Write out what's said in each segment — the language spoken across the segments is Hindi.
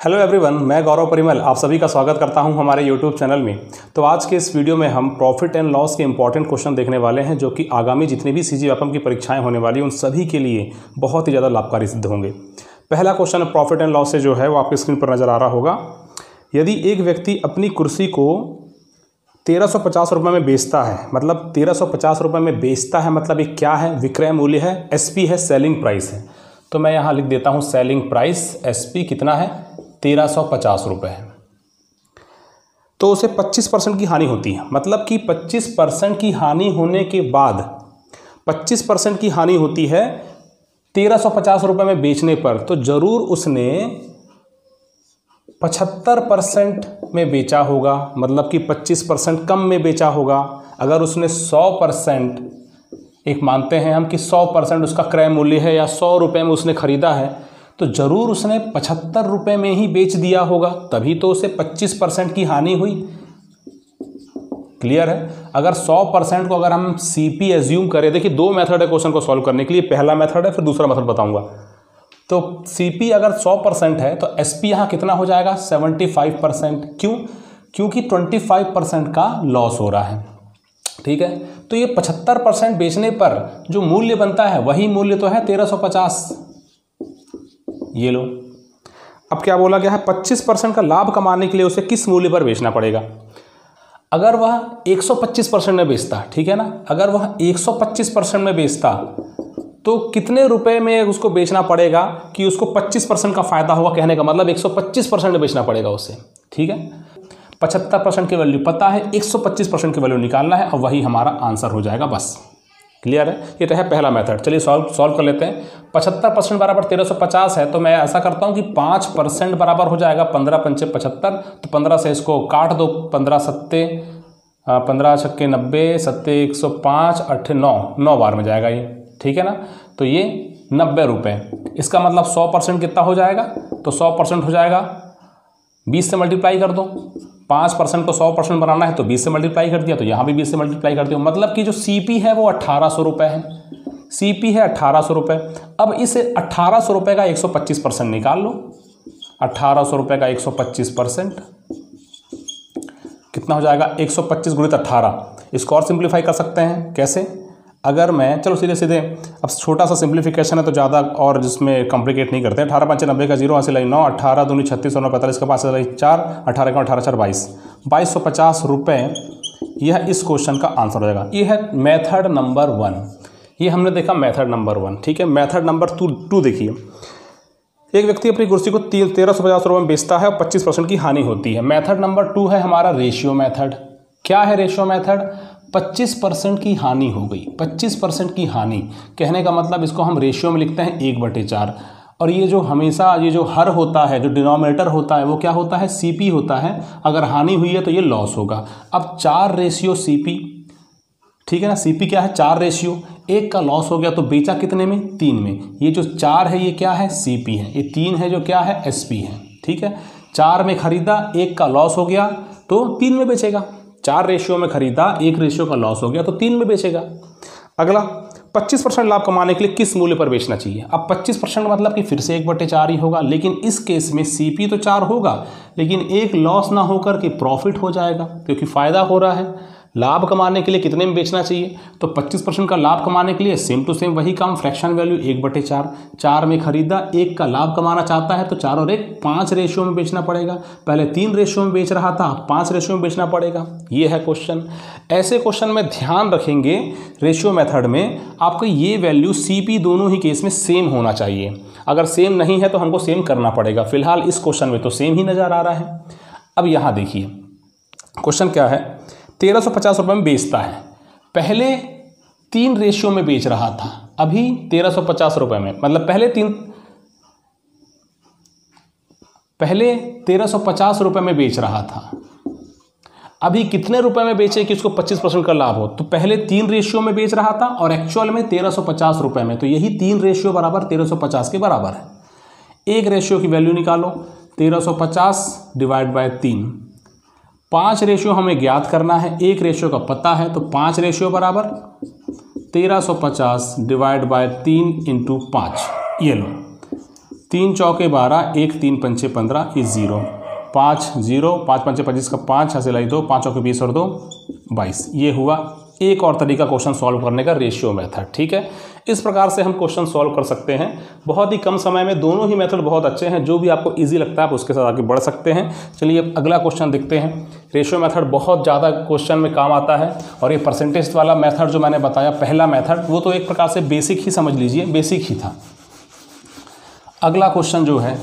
हेलो एवरीवन, मैं गौरव परिमल आप सभी का स्वागत करता हूं हमारे यूट्यूब चैनल में। तो आज के इस वीडियो में हम प्रॉफिट एंड लॉस के इंपॉर्टेंट क्वेश्चन देखने वाले हैं जो कि आगामी जितनी भी CG-WAPM की परीक्षाएं होने वाली हैं उन सभी के लिए बहुत ही ज़्यादा लाभकारी सिद्ध होंगे। पहला क्वेश्चन प्रॉफिट एंड लॉस से जो है वो आपकी स्क्रीन पर नज़र आ रहा होगा। यदि एक व्यक्ति अपनी कुर्सी को 1350 रुपये में बेचता है, मतलब 1350 रुपये में बेचता है मतलब ये क्या है? विक्रय मूल्य है, SP है, सेलिंग प्राइस है। तो मैं यहाँ लिख देता हूँ सेलिंग प्राइस, SP कितना है? 1350 रुपये है। तो उसे 25% की हानि होती है, मतलब कि 25% की हानि होने के बाद 25% की हानि होती है 1350 रुपये में बेचने पर, तो ज़रूर उसने 75% में बेचा होगा, मतलब कि 25% कम में बेचा होगा। अगर उसने 100%, एक मानते हैं हम कि 100% उसका क्रय मूल्य है या 100 रुपये में उसने ख़रीदा है, तो ज़रूर उसने 75 रुपये में ही बेच दिया होगा, तभी तो उसे 25% की हानि हुई। क्लियर है? अगर 100% को अगर हम CP एज्यूम करें, देखिए दो मेथड है क्वेश्चन को सॉल्व करने के लिए, पहला मेथड है फिर दूसरा मेथड बताऊंगा। तो CP अगर 100% है तो SP यहाँ कितना हो जाएगा? 75%। क्यों? क्योंकि 25% का लॉस हो रहा है। ठीक है, तो ये 75% बेचने पर जो मूल्य बनता है वही मूल्य तो है 1350। ये लो, अब क्या बोला गया है? 25% का लाभ कमाने के लिए उसे किस मूल्य पर बेचना पड़ेगा? अगर वह 125% में बेचता, ठीक है ना, अगर वह 125% में बेचता तो कितने रुपए में उसको बेचना पड़ेगा कि उसको 25% का फायदा होगा? कहने का मतलब 125% में बेचना पड़ेगा उसे। ठीक है, 75% की वैल्यू पता है, 125% की वैल्यू निकालना है और वही हमारा आंसर हो जाएगा। बस क्लियर है? ये तो है पहला मेथड। चलिए सॉल्व कर लेते हैं। 75% बराबर 1350 है, तो मैं ऐसा करता हूँ कि 5% बराबर हो जाएगा 15 पंचे 75, तो 15 से इसको काट दो, 15 सत्ते 15 छक्के 90, सत्ते 105, 8 9 बार में जाएगा ये। ठीक है ना, तो ये 90 रुपये। इसका मतलब 100% कितना हो जाएगा? तो 100% हो जाएगा 20 से मल्टीप्लाई कर दो। 5% को 100% बनाना है तो 20 से मल्टीप्लाई कर दिया, तो यहाँ भी 20 से मल्टीप्लाई कर दिया। मतलब कि जो CP है वो 1800 रुपये है। CP है 1800 रुपये। अब इस 1800 रुपये का 125% निकाल लो। 1800 रुपये का 125% कितना हो जाएगा? 125 गुणित 18। इसको और सिंप्लीफाई कर सकते हैं। कैसे? अगर मैं, चलो सीधे सीधे, अब छोटा सा सिंप्लीफिकेशन है तो ज़्यादा और जिसमें कॉम्प्लिकेट नहीं करते हैं। 18 पंचे 90 का 0 हासिल 9, 18 दूनी 36, 9 45 का 5 4, 18 का 18 4 22, 2250 रुपये। यह इस क्वेश्चन का आंसर हो जाएगा। ये है मेथड नंबर 1। ये हमने देखा मेथड नंबर 1। ठीक है, मेथड नंबर 2 देखिए। एक व्यक्ति अपनी कुर्सी को 1350 रुपये में बेचता है और 25% की हानि होती है। मेथड नंबर 2 है हमारा रेशियो मेथड। क्या है रेशियो मेथड? 25% की हानि हो गई। 25% की हानि कहने का मतलब इसको हम रेशियो में लिखते हैं 1/4। और ये जो हमेशा ये जो हर होता है, जो डिनोमिनेटर होता है वो क्या होता है? CP होता है। अगर हानि हुई है तो ये लॉस होगा। अब 4/CP, ठीक है ना, CP क्या है? 4 1 का लॉस हो गया तो बेचा कितने में? 3 में। ये जो 4 है ये क्या है? CP है। ये 3 है जो क्या है? SP है। ठीक है, 4 में खरीदा, 1 का लॉस हो गया तो 3 में बेचेगा। 4 रेशियो में खरीदा, 1 रेशियो का लॉस हो गया तो 3 में बेचेगा। अगला, 25% लाभ कमाने के लिए किस मूल्य पर बेचना चाहिए? अब 25% मतलब कि फिर से 1/4 ही होगा, लेकिन इस केस में CP तो 4 होगा लेकिन एक लॉस ना होकर के प्रॉफिट हो जाएगा क्योंकि फ़ायदा हो रहा है। लाभ कमाने के लिए कितने में बेचना चाहिए? तो 25% का लाभ कमाने के लिए सेम टू सेम वही काम, फ्रैक्शन वैल्यू 1/4। 4 में खरीदा, 1 का लाभ कमाना चाहता है तो 4 और 1 5 रेशियो में बेचना पड़ेगा। पहले 3 रेशियो में बेच रहा था, 5 रेशियो में बेचना पड़ेगा। ये है क्वेश्चन। ऐसे क्वेश्चन में ध्यान रखेंगे रेशियो मेथड में आपको ये वैल्यू CP दोनों ही केस में सेम होना चाहिए। अगर सेम नहीं है तो हमको सेम करना पड़ेगा। फिलहाल इस क्वेश्चन में तो सेम ही नज़र आ रहा है। अब यहाँ देखिए क्वेश्चन क्या है? 1350 रुपये में बेचता है। पहले 3 रेशियो में बेच रहा था, अभी 1350 रुपये में, मतलब पहले 1350 रुपये में बेच रहा था। अभी कितने रुपए में बेचे कि उसको 25% का लाभ हो? तो पहले 3 रेशियो में बेच रहा था और एक्चुअल में 1350 रुपये में, तो यही 3 रेशियो बराबर 1350 के बराबर है। 1 रेशियो की वैल्यू निकालो, 1350 डिवाइड बाय 3। 5 रेशियो हमें ज्ञात करना है, 1 रेशियो का पता है, तो 5 रेशियो बराबर 1350 डिवाइड बाय 3 × 5। ये लो 3 चौके 12, 1 3 पंचे 15, ये 0, 5 0, 5 पंचे 25 का 5, हासिल आई 2, 5 चौके 20 और 2 22। ये हुआ एक और तरीका क्वेश्चन सॉल्व करने का, रेशियो मेथड। ठीक है, इस प्रकार से हम क्वेश्चन सॉल्व कर सकते हैं बहुत ही कम समय में। दोनों ही मेथड बहुत अच्छे हैं, जो भी आपको इजी लगता है आप उसके साथ आगे बढ़ सकते हैं। चलिए अब अगला क्वेश्चन देखते हैं। रेशियो मेथड बहुत ज़्यादा क्वेश्चन में काम आता है, और ये परसेंटेज वाला मेथड जो मैंने बताया पहला मेथड, वो तो एक प्रकार से बेसिक ही समझ लीजिए, बेसिक ही था। अगला क्वेश्चन जो है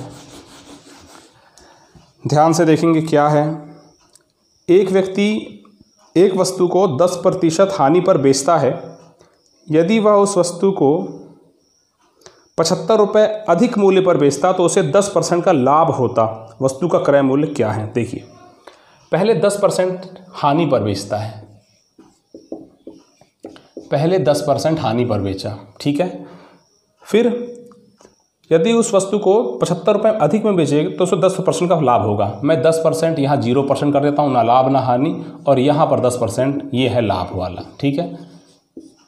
ध्यान से देखेंगे क्या है। एक व्यक्ति एक वस्तु को 10% हानि पर बेचता है। यदि वह उस वस्तु को 75 रुपये अधिक मूल्य पर बेचता तो उसे 10% का लाभ होता। वस्तु का क्रय मूल्य क्या है? देखिए, पहले 10% हानि पर बेचता है, पहले 10% हानि पर बेचा, ठीक है। फिर यदि उस वस्तु को 75 रुपये अधिक में बेचेगा तो उसे 10% का लाभ होगा। मैं 10% यहाँ 0% कर देता हूँ, ना लाभ ना हानि, और यहाँ पर 10% ये है लाभ वाला, ठीक है।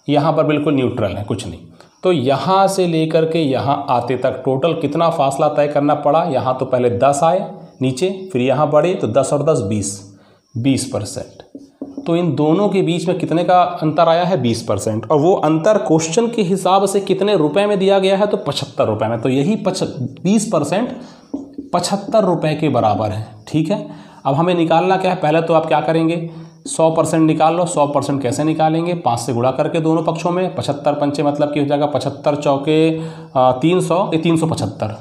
यहाँ पर बिल्कुल न्यूट्रल है, कुछ नहीं। तो यहाँ से लेकर के यहाँ आते तक टोटल कितना फासला तय करना पड़ा? यहाँ तो पहले 10 आए नीचे, फिर यहाँ बढ़े तो 10 और 10 20%। तो इन दोनों के बीच में कितने का अंतर आया है? 20%। और वो अंतर क्वेश्चन के हिसाब से कितने रुपए में दिया गया है? तो 75 रुपये में। तो यही 20% 75 रुपये के बराबर है, ठीक है। अब हमें निकालना क्या है? पहले तो आप क्या करेंगे, 100% निकाल लो। 100% कैसे निकालेंगे? 5 से गुणा करके दोनों पक्षों में। 75 पंचे मतलब कि हो जाएगा 75 चौके 300, ये 375।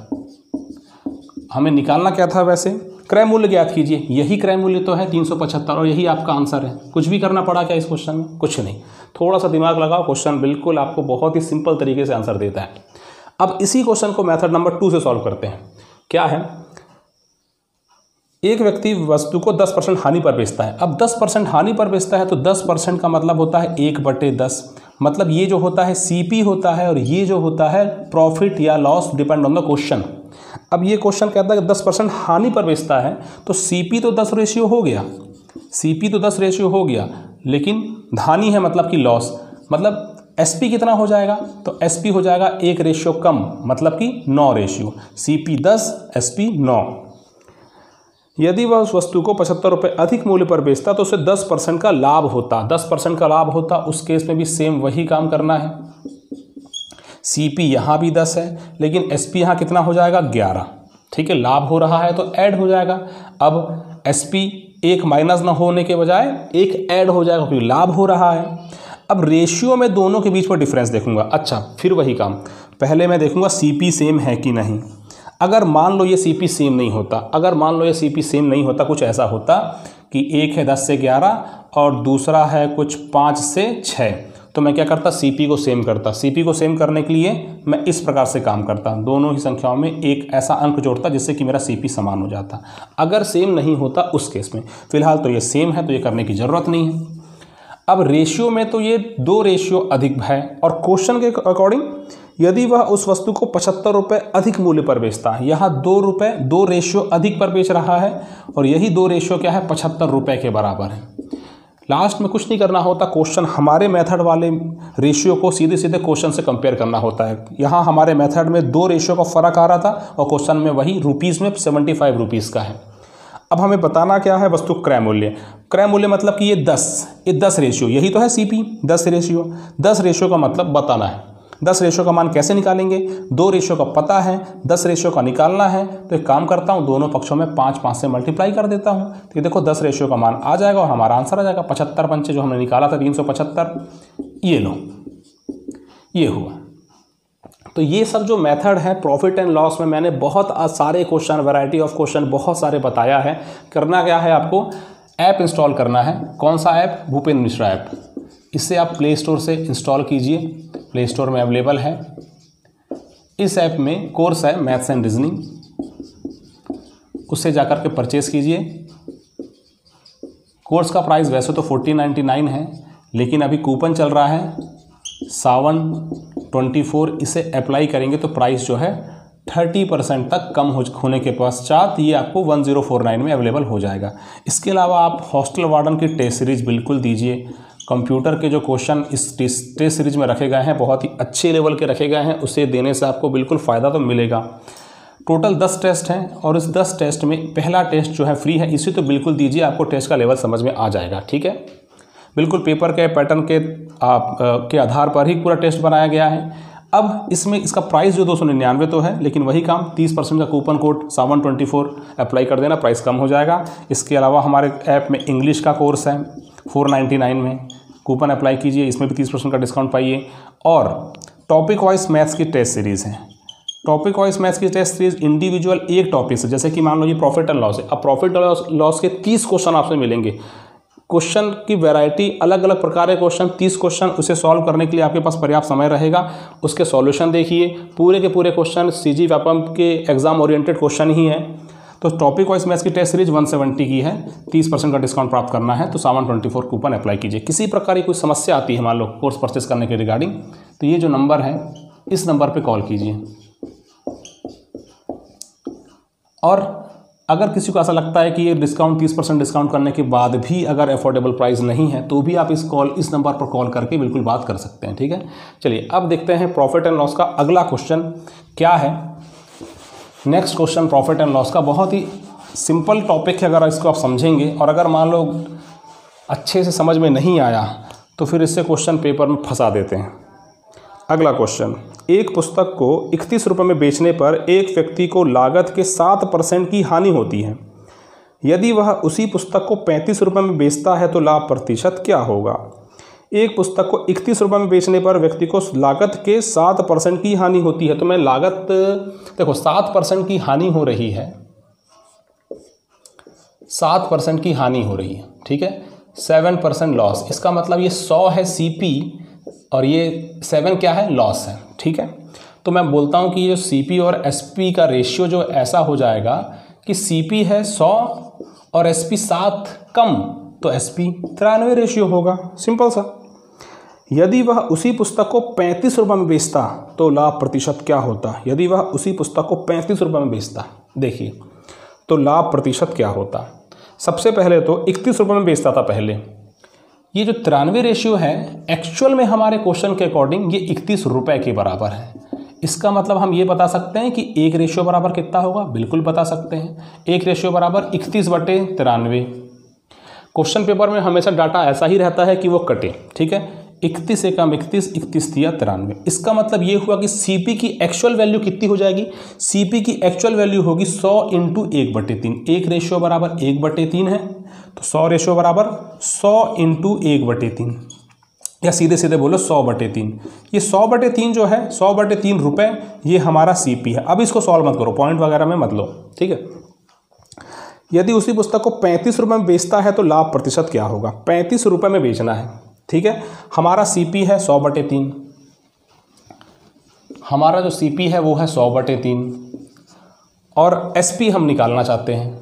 हमें निकालना क्या था वैसे? क्रय मूल्य ज्ञात कीजिए। यही क्रय मूल्य तो है 375, और यही आपका आंसर है। कुछ भी करना पड़ा क्या इस क्वेश्चन में? कुछ नहीं। थोड़ा सा दिमाग लगाओ, क्वेश्चन बिल्कुल आपको बहुत ही सिंपल तरीके से आंसर देता है। अब इसी क्वेश्चन को मेथड नंबर 2 से सॉल्व करते हैं। क्या है? एक व्यक्ति वस्तु को 10% हानि पर बेचता है। अब 10% हानि पर बेचता है तो 10% का मतलब होता है 1/10। मतलब ये जो होता है CP होता है, और ये जो होता है प्रॉफिट या loss, depend on the question. अब ये क्वेश्चन कहता है कि 10% हानि पर बेचता है, तो CP तो 10 रेशियो हो गया, CP तो 10 रेशियो हो गया, लेकिन हानि है मतलब कि लॉस। मतलब SP कितना हो जाएगा? तो SP हो जाएगा 1 रेशियो कम, मतलब कि 9 रेशियो। CP 10, SP 9। यदि वह उस वस्तु को 75 रुपये अधिक मूल्य पर बेचता तो उसे 10% का लाभ होता। 10% का लाभ होता, उस केस में भी सेम वही काम करना है। CP यहाँ भी 10 है, लेकिन SP यहाँ कितना हो जाएगा? 11, ठीक है। लाभ हो रहा है तो ऐड हो जाएगा। अब SP एक माइनस ना होने के बजाय एक ऐड हो जाएगा, क्योंकि लाभ हो रहा है। अब रेशियो में दोनों के बीच में डिफरेंस देखूंगा। अच्छा, फिर वही काम, पहले मैं देखूंगा CP सेम है कि नहीं। अगर मान लो ये CP सेम नहीं होता, अगर मान लो ये CP सेम नहीं होता, कुछ ऐसा होता कि एक है 10 से 11 और दूसरा है कुछ 5 से 6, तो मैं क्या करता? CP को सेम करता। CP को सेम करने के लिए मैं इस प्रकार से काम करता, दोनों ही संख्याओं में एक ऐसा अंक जोड़ता जिससे कि मेरा CP समान हो जाता। अगर सेम नहीं होता उस केस में, फिलहाल तो ये सेम है तो ये करने की ज़रूरत नहीं है। अब रेशियो में तो ये 2 रेशियो अधिक है, और क्वेश्चन के अकॉर्डिंग यदि वह उस वस्तु को 75 रुपये अधिक मूल्य पर बेचता है, यहाँ 2 रेशियो अधिक पर बेच रहा है, और यही 2 रेशियो क्या है? 75 रुपये के बराबर है। लास्ट में कुछ नहीं करना होता, क्वेश्चन हमारे मेथड वाले रेशियो को सीधे सीधे क्वेश्चन से कंपेयर करना होता है। यहाँ हमारे मेथड में 2 रेशियो का फ़र्क आ रहा था, और क्वेश्चन में वही रुपीज़ में 75 रुपीज़ का है। अब हमें बताना क्या है? वस्तु क्रय मूल्य। क्रय मूल्य मतलब कि ये 10 रेशियो, यही तो है CP 10 रेशियो। 10 रेशियो का मतलब बताना है। 10 रेशियो का मान कैसे निकालेंगे? 2 रेशियो का पता है, 10 रेशियो का निकालना है। तो एक काम करता हूँ, दोनों पक्षों में 5 से मल्टीप्लाई कर देता हूँ। तो ये देखो 10 रेशियो का मान आ जाएगा और हमारा आंसर आ जाएगा। 75 पंचे जो हमने निकाला था 375, ये लो, ये हुआ। तो ये सब जो मेथड है प्रॉफिट एंड लॉस में, मैंने बहुत सारे क्वेश्चन, वैरायटी ऑफ क्वेश्चन बहुत सारे बताया है। करना क्या है? आपको ऐप इंस्टॉल करना है। कौन सा ऐप? भूपेंद्र मिश्रा ऐप। इससे आप प्ले स्टोर से इंस्टॉल कीजिए, प्ले स्टोर में अवेलेबल है। इस ऐप में कोर्स है मैथ्स एंड रीजनिंग, उससे जाकर के परचेस कीजिए। कोर्स का प्राइस वैसे तो 1499 है, लेकिन अभी कूपन चल रहा है सावन 24। इसे अप्लाई करेंगे तो प्राइस जो है 30% तक कम होने के पश्चात ये आपको 1049 में अवेलेबल हो जाएगा। इसके अलावा आप हॉस्टल वार्डन की टेस्ट सीरीज बिल्कुल दीजिए। कंप्यूटर के जो क्वेश्चन इस टेस्ट सीरीज में रखे गए हैं बहुत ही अच्छे लेवल के रखे गए हैं, उसे देने से आपको बिल्कुल फ़ायदा तो मिलेगा। टोटल 10 टेस्ट हैं और इस 10 टेस्ट में पहला टेस्ट जो है फ्री है, इसे तो बिल्कुल दीजिए, आपको टेस्ट का लेवल समझ में आ जाएगा। ठीक है, बिल्कुल पेपर के पैटर्न के आधार पर ही पूरा टेस्ट बनाया गया है। अब इसमें इसका प्राइस जो 299 तो है, लेकिन वही काम 30% का कूपन कोड सावन24 अप्लाई कर देना, प्राइस कम हो जाएगा। इसके अलावा हमारे ऐप में इंग्लिश का कोर्स है 499 में, कूपन अप्लाई कीजिए, इसमें भी 30% का डिस्काउंट पाइए। और टॉपिक वाइज मैथ्स की टेस्ट सीरीज़ है। टॉपिक वाइज मैथ्स की टेस्ट सीरीज इंडिविजुअल एक टॉपिक से, जैसे कि मान लो ये प्रॉफिट एंड लॉस है, अब प्रॉफिट एंड लॉस के 30 क्वेश्चन आपसे मिलेंगे। क्वेश्चन की वैरायटी, अलग अलग प्रकार के क्वेश्चन, 30 क्वेश्चन, उसे सॉल्व करने के लिए आपके पास पर्याप्त समय रहेगा। उसके सॉल्यूशन देखिए, पूरे के पूरे क्वेश्चन सीजी व्यापम के एग्जाम ओरिएंटेड क्वेश्चन ही हैं। तो टॉपिक वाइज मैथ्स की टेस्ट सीरीज 170 की है, 30% का डिस्काउंट प्राप्त करना है तो सावन24 कूपन अप्लाई कीजिए। किसी प्रकार की कोई समस्या आती है मान लो कोर्स परचेस करने के रिगार्डिंग, तो ये जो नंबर है इस नंबर पर कॉल कीजिए। और अगर किसी को ऐसा लगता है कि ये डिस्काउंट 30% डिस्काउंट करने के बाद भी अगर अफोर्डेबल प्राइस नहीं है, तो भी आप इस नंबर पर कॉल करके बिल्कुल बात कर सकते हैं। ठीक है, चलिए अब देखते हैं प्रॉफिट एंड लॉस का अगला क्वेश्चन क्या है। Next question profit and loss का बहुत ही सिंपल टॉपिक है, अगर इसको आप समझेंगे, और अगर मान लो अच्छे से समझ में नहीं आया तो फिर इससे क्वेश्चन पेपर में फंसा देते हैं। अगला क्वेश्चन, एक पुस्तक को 31 रुपये में बेचने पर एक व्यक्ति को लागत के 7% की हानि होती है। यदि वह उसी पुस्तक को 35 रुपये में बेचता है तो लाभ प्रतिशत क्या होगा। एक पुस्तक को 31 रुपये में बेचने पर व्यक्ति को लागत के 7% की हानि होती है। तो मैं लागत देखो 7% की हानि हो रही है, 7% की हानि हो रही है। ठीक है, 7% लॉस, इसका मतलब ये 100 है सीपी और ये 7 क्या है, लॉस है। ठीक है, तो मैं बोलता हूँ कि ये सीपी और एसपी का रेशियो जो ऐसा हो जाएगा कि सीपी है 100 और एसपी 7 कम, तो एसपी 93 रेशियो होगा, सिंपल सा। यदि वह उसी पुस्तक को 35 रुपये में बेचता तो लाभ प्रतिशत क्या होता। यदि वह उसी पुस्तक को 35 रुपये में बेचता, देखिए तो लाभ प्रतिशत क्या होता। सबसे पहले तो 31 रुपये में बेचता था पहले, ये जो 93 रेशियो है एक्चुअल में हमारे क्वेश्चन के अकॉर्डिंग ये 31 रुपये के बराबर है। इसका मतलब हम ये बता सकते हैं कि एक रेशियो बराबर कितना होगा, बिल्कुल बता सकते हैं, एक रेशियो बराबर 31/93। क्वेश्चन पेपर में हमेशा डाटा ऐसा ही रहता है कि वो कटे। ठीक है, 31 से कम 31, 31 दिया 93। इसका मतलब ये हुआ कि सीपी की एक्चुअल वैल्यू कितनी हो जाएगी, सीपी की एक्चुअल वैल्यू होगी 100 × 1/3। एक रेशियो बराबर 1/3 है, तो 100 रेशियो बराबर 100 × 1/3, या सीधे सीधे बोलो 100/3। ये 100/3 जो है 100/3 रुपये, ये हमारा सीपी है। अब इसको सॉल्व मत करो, पॉइंट वगैरह में मत लो। ठीक है, यदि उसी पुस्तक को 35 रुपये में बेचता है तो लाभ प्रतिशत क्या होगा। 35 रुपये में बेचना है। ठीक है, हमारा सीपी है 100/3, हमारा जो सीपी है वो है 100/3, और एसपी हम निकालना चाहते हैं।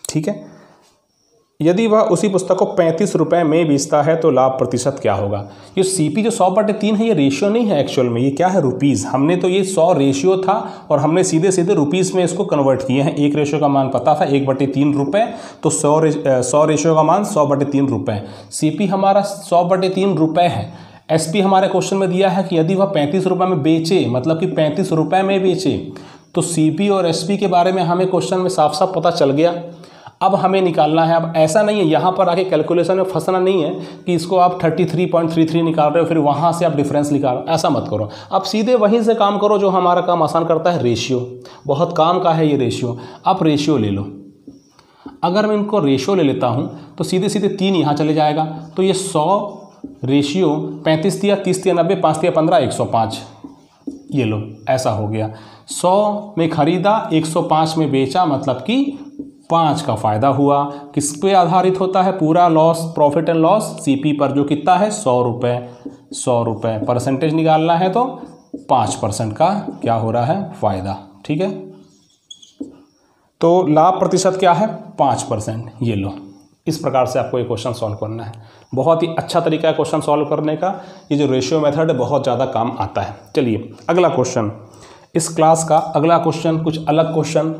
ठीक है, यदि वह उसी पुस्तक को 35 रुपये में बेचता है तो लाभ प्रतिशत क्या होगा। ये सीपी जो 100/3 है ये रेशियो नहीं है एक्चुअल में, ये क्या है, रुपीज़। हमने तो ये 100 रेशियो था और हमने सीधे सीधे रुपीज़ में इसको कन्वर्ट किए हैं। एक रेशियो का मान पता था 1/3 रुपये, तो 100 रेशियो का मान 100/3 रुपये। सीपी हमारा 100/3 रुपये है। एसपी हमारे क्वेश्चन में दिया है कि यदि वह 35 रुपये में बेचे, मतलब कि 35 रुपये में बेचे, तो सीपी और एसपी के बारे में हमें क्वेश्चन में साफ साफ पता चल गया। अब हमें निकालना है। अब ऐसा नहीं है यहाँ पर आके कैलकुलेशन में फंसना नहीं है कि इसको आप 33.33 निकाल रहे हो फिर वहाँ से आप डिफरेंस निकाल रहे हो, ऐसा मत करो। आप सीधे वहीं से काम करो जो हमारा काम आसान करता है, रेशियो। बहुत काम का है ये रेशियो। आप रेशियो ले लो। अगर मैं इनको रेशियो ले लेता हूँ तो सीधे सीधे 3 यहाँ चले जाएगा, तो ये 100 रेशियो 35 दिया, 30 दिया 90, 5 दिया 15, 105, ये लो, ऐसा हो गया। 100 में खरीदा, 105 में बेचा, मतलब कि 5 का फ़ायदा हुआ। किस पे आधारित होता है पूरा loss, profit and loss, CP पर, जो कितना है 100 रुपये। 100 रुपये परसेंटेज निकालना है तो 5% का क्या हो रहा है, फ़ायदा। ठीक है, तो लाभ प्रतिशत क्या है, 5%। ये लो, इस प्रकार से आपको ये क्वेश्चन सॉल्व करना है। बहुत ही अच्छा तरीका है क्वेश्चन सॉल्व करने का। ये जो रेशियो मेथड है बहुत ज़्यादा काम आता है। चलिए अगला क्वेश्चन, इस क्लास का अगला क्वेश्चन कुछ अलग क्वेश्चन।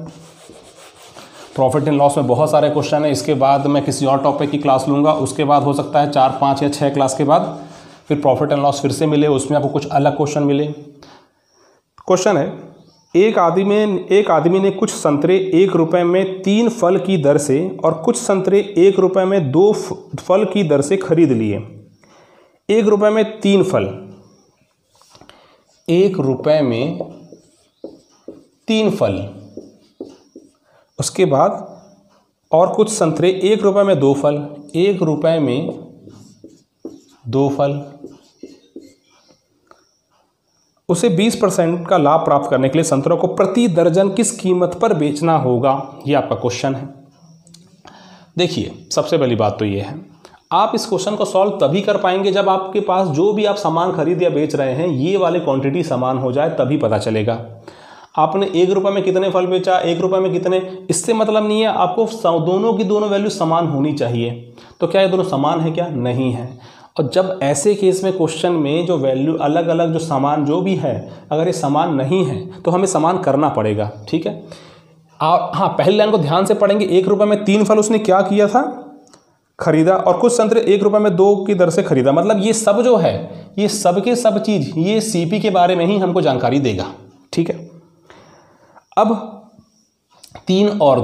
प्रॉफिट एंड लॉस में बहुत सारे क्वेश्चन है। इसके बाद मैं किसी और टॉपिक की क्लास लूँगा, उसके बाद हो सकता है 4, 5 या 6 क्लास के बाद फिर प्रॉफिट एंड लॉस फिर से मिले, उसमें आपको कुछ अलग क्वेश्चन मिले। क्वेश्चन है, एक आदमी ने कुछ संतरे 1 रुपये में 3 फल की दर से और कुछ संतरे 1 रुपये में 2 फल की दर से खरीद लिए। 1 रुपये में 3 फल, 1 रुपये में 3 फल, उसके बाद और कुछ संतरे 1 रुपये में 2 फल, 1 रुपये में 2 फल। उसे 20% का लाभ प्राप्त करने के लिए संतरों को प्रति दर्जन किस कीमत पर बेचना होगा, ये आपका क्वेश्चन है। देखिए, सबसे पहली बात तो ये है, आप इस क्वेश्चन को सॉल्व तभी कर पाएंगे जब आपके पास जो भी आप सामान खरीद या बेच रहे हैं ये वाले क्वांटिटी समान हो जाए, तभी पता चलेगा। आपने 1 रुपये में कितने फल बेचा, 1 रुपये में कितने, इससे मतलब नहीं है। आपको दोनों की दोनों वैल्यू समान होनी चाहिए। तो क्या ये दोनों समान है? क्या नहीं है। और जब ऐसे केस में क्वेश्चन में जो वैल्यू अलग अलग जो सामान जो भी है, अगर ये समान नहीं है तो हमें समान करना पड़ेगा। ठीक है। हाँ, पहली लाइन को ध्यान से पढ़ेंगे। 1 रुपये में 3 फल उसने क्या किया था? खरीदा। और कुछ संतरे 1 रुपये में 2 की दर से खरीदा। मतलब ये सब जो है, ये सब के सब चीज़ ये सीपी के बारे में ही हमको जानकारी देगा। ठीक है। अब 3 और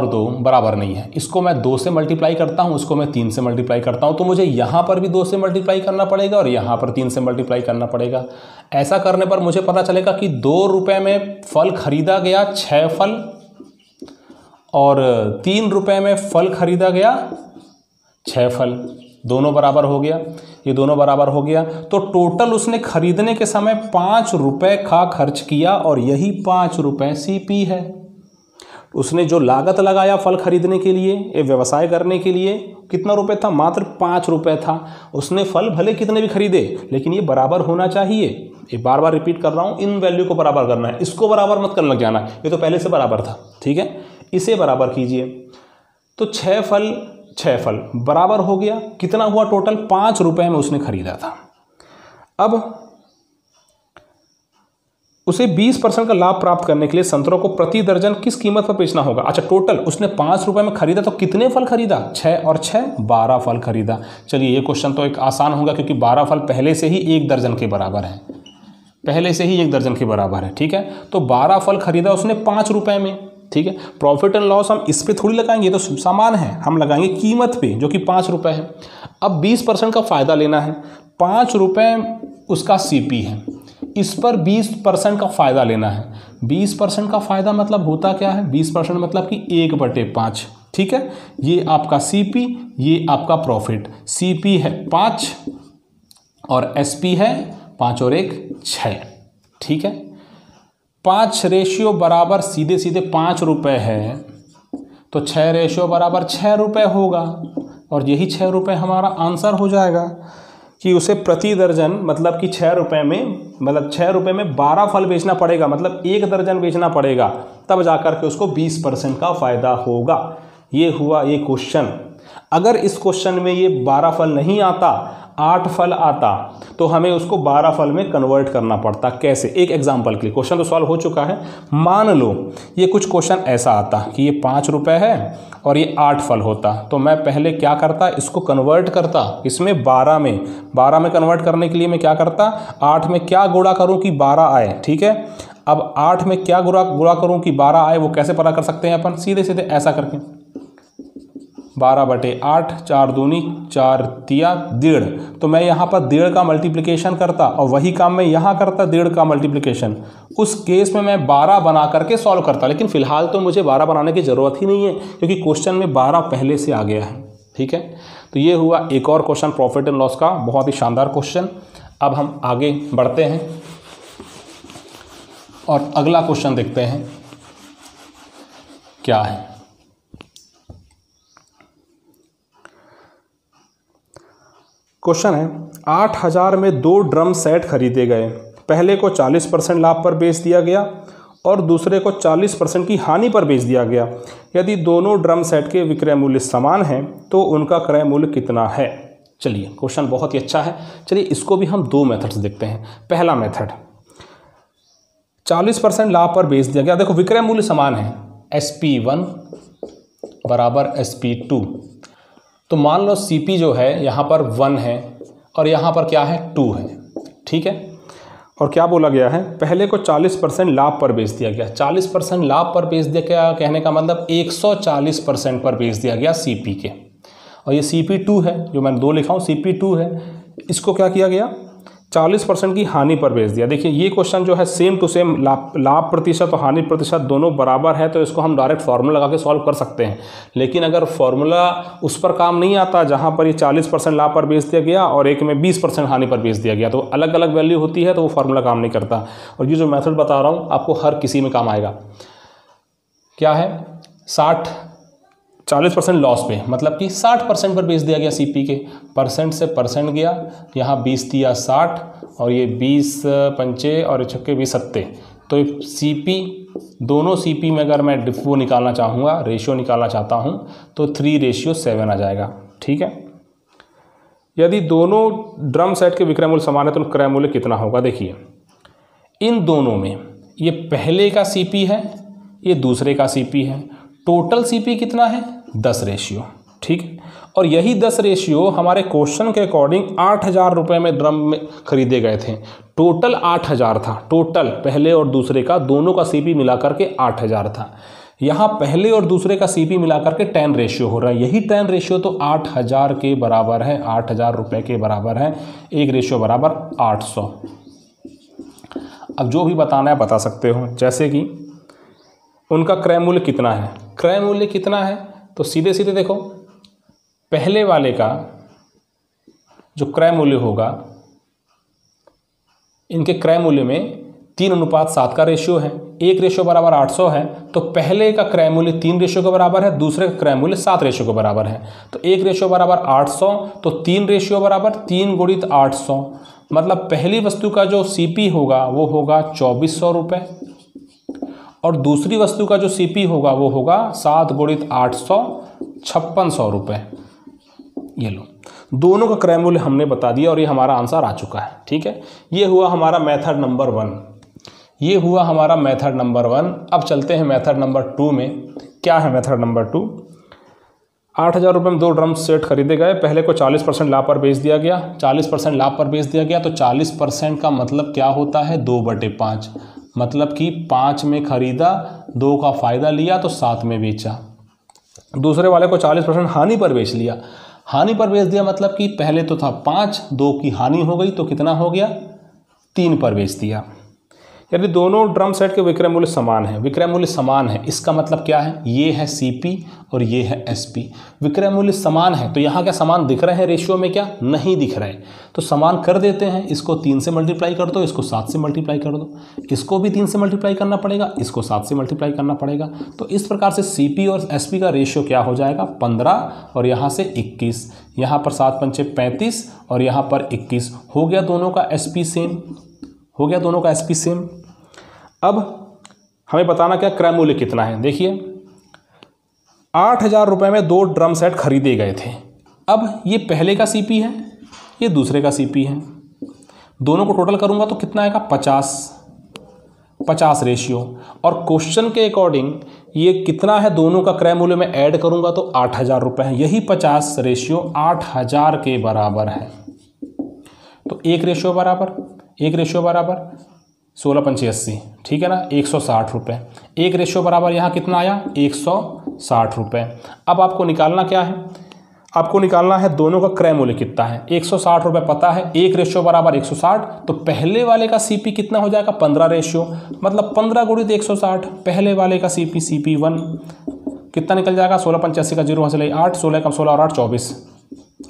2 बराबर नहीं है। इसको मैं 2 से मल्टीप्लाई करता हूँ, उसको मैं 3 से मल्टीप्लाई करता हूँ, तो मुझे यहाँ पर भी 2 से मल्टीप्लाई करना पड़ेगा और यहाँ पर 3 से मल्टीप्लाई करना पड़ेगा। ऐसा करने पर मुझे पता चलेगा कि 2 रुपये में फल खरीदा गया 6 फल और 3 रुपये में फल खरीदा गया 6 फल। दोनों बराबर हो गया, ये दोनों बराबर हो गया। तो टोटल उसने खरीदने के समय 5 रुपये का खर्च किया और यही 5 रुपये सीपी है। उसने जो लागत लगाया फल खरीदने के लिए, ये व्यवसाय करने के लिए, कितना रुपए था? मात्र 5 रुपये था। उसने फल भले कितने भी खरीदे, लेकिन ये बराबर होना चाहिए। ये बार बार रिपीट कर रहा हूँ, इन वैल्यू को बराबर करना है। इसको बराबर मत करने लग जाना, ये तो पहले से बराबर था। ठीक है, इसे बराबर कीजिए। तो 6 फल बराबर हो गया। कितना हुआ टोटल? 5 रुपये में उसने खरीदा था। अब उसे 20% का लाभ प्राप्त करने के लिए संतरों को प्रति दर्जन किस कीमत पर बेचना होगा? अच्छा, टोटल उसने 5 रुपये में खरीदा, तो कितने फल खरीदा? 6 और 6 12 फल खरीदा। चलिए, ये क्वेश्चन तो एक आसान होगा क्योंकि 12 फल पहले से ही 1 दर्जन के बराबर है, पहले से ही 1 दर्जन के बराबर है। ठीक है, तो 12 फल खरीदा उसने 5 रुपये में। ठीक है, प्रॉफिट एंड लॉस हम इस पे थोड़ी लगाएंगे, ये तो सामान है, हम लगाएंगे कीमत पे जो कि 5 रुपये है। अब 20% का फ़ायदा लेना है। 5 रुपये उसका सीपी है, इस पर 20% का फ़ायदा लेना है। 20% का फ़ायदा मतलब होता क्या है? 20% मतलब कि 1/5। ठीक है, ये आपका सीपी, ये आपका प्रॉफिट। सीपी है 5 और एसपी है 5 और 1 6। ठीक है, 5 रेशियो बराबर सीधे सीधे 5 रुपये है, तो 6 रेशियो बराबर 6 रुपये होगा और यही 6 रुपये हमारा आंसर हो जाएगा कि उसे प्रति दर्जन मतलब कि 6 रुपये में, मतलब 6 रुपये में 12 फल बेचना पड़ेगा, मतलब 1 दर्जन बेचना पड़ेगा, तब जाकर के उसको 20% का फ़ायदा होगा। ये हुआ ये क्वेश्चन। अगर इस क्वेश्चन में ये 12 फल नहीं आता, 8 फल आता, तो हमें उसको 12 फल में कन्वर्ट करना पड़ता। कैसे? एक एग्जाम्पल के लिए, क्वेश्चन तो सॉल्व हो चुका है। मान लो ये कुछ क्वेश्चन ऐसा आता कि ये 5 रुपये है और ये 8 फल होता, तो मैं पहले क्या करता? इसको कन्वर्ट करता इसमें 12 में। 12 में कन्वर्ट करने के लिए मैं क्या करता? 8 में क्या गुणा करूँ कि 12 आए। ठीक है, अब 8 में क्या गुणा करूँ कि 12 आए, वो कैसे पता कर सकते हैं अपन? सीधे सीधे ऐसा करके 12/8, 4 दूनी 4 तिया 1.5। तो मैं यहाँ पर 1.5 का मल्टीप्लिकेशन करता और वही काम मैं यहाँ करता 1.5 का मल्टीप्लिकेशन। उस केस में मैं 12 बना करके सॉल्व करता, लेकिन फिलहाल तो मुझे 12 बनाने की ज़रूरत ही नहीं है क्योंकि क्वेश्चन में 12 पहले से आ गया है। ठीक है, तो ये हुआ एक और क्वेश्चन प्रॉफिट एंड लॉस का, बहुत ही शानदार क्वेश्चन। अब हम आगे बढ़ते हैं और अगला क्वेश्चन देखते हैं क्या है। क्वेश्चन है, 8000 में 2 ड्रम सेट खरीदे गए। पहले को 40% लाभ पर बेच दिया गया और दूसरे को 40% की हानि पर बेच दिया गया। यदि दोनों ड्रम सेट के विक्रय मूल्य समान हैं तो उनका क्रय मूल्य कितना है? चलिए, क्वेश्चन बहुत ही अच्छा है। चलिए, इसको भी हम 2 मेथड्स देखते हैं। पहला मेथड, 40% लाभ पर बेच दिया गया। देखो, विक्रय मूल्य समान है, SP1 बराबर SP2। तो मान लो CP जो है यहाँ पर 1 है और यहाँ पर क्या है? 2 है। ठीक है, और क्या बोला गया है, पहले को 40% लाभ पर बेच दिया गया। 40% लाभ पर बेच दिया गया कहने का मतलब 140% पर बेच दिया गया CP के। और ये CP2 है, जो मैंने 2 लिखा हूँ CP2 है, इसको क्या किया गया 40% की हानि पर बेच दिया। देखिए ये क्वेश्चन जो है सेम टू सेम लाभ प्रतिशत और हानि प्रतिशत दोनों बराबर है, तो इसको हम डायरेक्ट फार्मूला लगा के सॉल्व कर सकते हैं। लेकिन अगर फार्मूला उस पर काम नहीं आता जहां पर ये 40% लाभ पर बेच दिया गया और एक में 20% हानि पर बेच दिया गया, तो अलग अलग वैल्यू होती है, तो वो फार्मूला काम नहीं करता। और ये जो मेथड बता रहा हूँ आपको हर किसी में काम आएगा। क्या है 40% लॉस पे, मतलब कि 60% पर बेच दिया गया CP के, परसेंट से परसेंट गया, यहाँ 20 दिया 60 और ये 20 पंचे और छक्के 20 सत्ते, तो CP दोनों CP में अगर मैं वो निकालना चाहूँगा, रेशियो निकालना चाहता हूँ, तो 3:7 आ जाएगा। ठीक है, यदि दोनों ड्रम सेट के विक्रय मूल्य समान है तो क्रय मूल्य कितना होगा। देखिए इन दोनों में ये पहले का CP है, ये दूसरे का CP है, टोटल CP कितना है 10 रेशियो। ठीक है, और यही 10 रेशियो हमारे क्वेश्चन के अकॉर्डिंग 8,000 रुपये में ड्रम में खरीदे गए थे। टोटल 8,000 था, टोटल पहले और दूसरे का दोनों का CP मिला करके 8,000 था। यहाँ पहले और दूसरे का CP मिला करके 10 रेशियो हो रहा है, यही 10 रेशियो तो 8,000 के बराबर है, 8,000 रुपये के बराबर है, एक रेशियो बराबर 800। अब जो भी बताना है बता सकते हो, जैसे कि उनका क्रय मूल्य कितना है, क्रय मूल्य कितना है, तो सीधे सीधे देखो पहले वाले का जो क्रय मूल्य होगा, इनके क्रय मूल्य में 3:7 का रेशियो है, एक रेशियो बराबर 800 है, तो पहले का क्रय मूल्य 3 रेशियो के बराबर है, दूसरे का क्रय मूल्य 7 रेशियो के बराबर है, तो एक रेशियो बराबर 800, तो 3 रेशियो बराबर 3 × 800, मतलब पहली वस्तु का जो CP होगा वो होगा 2400 रुपये और दूसरी वस्तु का जो CP होगा वो होगा 7 × 800 5600 रुपये। ये लो, दोनों का क्रय मूल्य हमने बता दिया और ये हमारा आंसर आ चुका है। ठीक है, ये हुआ हमारा मेथड नंबर 1, ये हुआ हमारा मेथड नंबर 1। अब चलते हैं मेथड नंबर 2 में। क्या है मेथड नंबर 2, 8,000 रुपये में 2 ड्रम सेट खरीदे गए, पहले को 40% लाभ पर बेच दिया गया, 40% लाभ पर बेच दिया गया, तो 40% का मतलब क्या होता है 2/5, मतलब कि 5 में खरीदा, 2 का फ़ायदा लिया तो 7 में बेचा। दूसरे वाले को 40% हानि पर बेच लिया, हानि पर बेच दिया मतलब कि पहले तो था 5, 2 की हानि हो गई तो कितना हो गया 3 पर बेच दिया। यदि दोनों ड्रम सेट के विक्रय मूल्य समान है, विक्रय मूल्य समान है इसका मतलब क्या है, ये है CP और ये है SP, विक्रय मूल्य समान है, तो यहाँ क्या समान दिख रहे हैं रेशियो में, क्या नहीं दिख रहे, तो समान कर देते हैं, इसको 3 से मल्टीप्लाई कर दो, इसको 7 से मल्टीप्लाई कर दो, इसको भी 3 से मल्टीप्लाई करना पड़ेगा, इसको 7 से मल्टीप्लाई करना पड़ेगा, तो इस प्रकार से CP और SP का रेशियो क्या हो जाएगा 15 और यहाँ से 21, यहाँ पर 7 पंचे 35 और यहाँ पर 21, हो गया दोनों का SP सेम, हो गया दोनों का SP सेम। अब हमें बताना क्या क्रय मूल्य कितना है। देखिए 8,000 रुपये में 2 ड्रम सेट खरीदे गए थे, अब ये पहले का CP है, ये दूसरे का CP है, दोनों को टोटल करूंगा तो कितना आएगा 50 रेशियो, और क्वेश्चन के अकॉर्डिंग ये कितना है दोनों का क्रय मूल्य में ऐड करूंगा तो 8,000 रुपये है, यही 50 रेशियो 8,000 के बराबर है, तो एक रेशियो बराबर 16 पंचे 80, ठीक है ना, 160 रुपये, एक रेशियो बराबर यहाँ कितना आया 160 रुपये। अब आपको निकालना क्या है, आपको निकालना है दोनों का क्रय मूल्य कितना है, 160 रुपये पता है, एक रेशियो बराबर 160, तो पहले वाले का CP कितना हो जाएगा 15 रेशियो, मतलब 15 × 160, पहले वाले का CP1 कितना निकल जाएगा, 16 पंचे 80 का 0 हासिल 8, 16 कम 16 और 8 24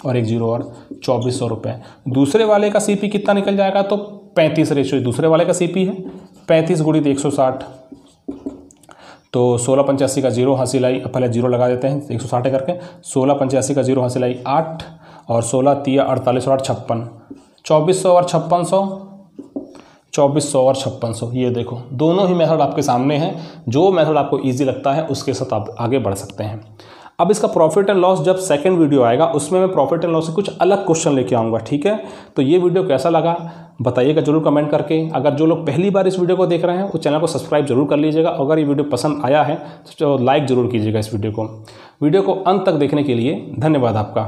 और एक 0 और 2400 रुपये। दूसरे वाले का CP कितना निकल जाएगा, तो 35 रेशियो, दूसरे वाले का CP है 35 × 160, तो 16 पंचे 80 का 0 हासिल आई, पहले 0 लगा देते हैं 160 करके, 16 पंचे 80 का 0 हासिल आई 8 और 16 3 48 और 8 56, 2400 और 5600, 2400 और 5600। ये देखो दोनों ही मेथड आपके सामने हैं, जो मेथड आपको ईजी लगता है उसके साथ आप आगे बढ़ सकते हैं। अब इसका प्रॉफिट एंड लॉस जब सेकंड वीडियो आएगा उसमें मैं प्रॉफिट एंड लॉस से कुछ अलग क्वेश्चन लेके आऊँगा, ठीक है। तो ये वीडियो कैसा लगा बताइएगा जरूर कमेंट करके। अगर जो लोग पहली बार इस वीडियो को देख रहे हैं वो चैनल को सब्सक्राइब जरूर कर लीजिएगा। अगर ये वीडियो पसंद आया है तो लाइक ज़रूर कीजिएगा इस वीडियो को। अंत तक देखने के लिए धन्यवाद आपका।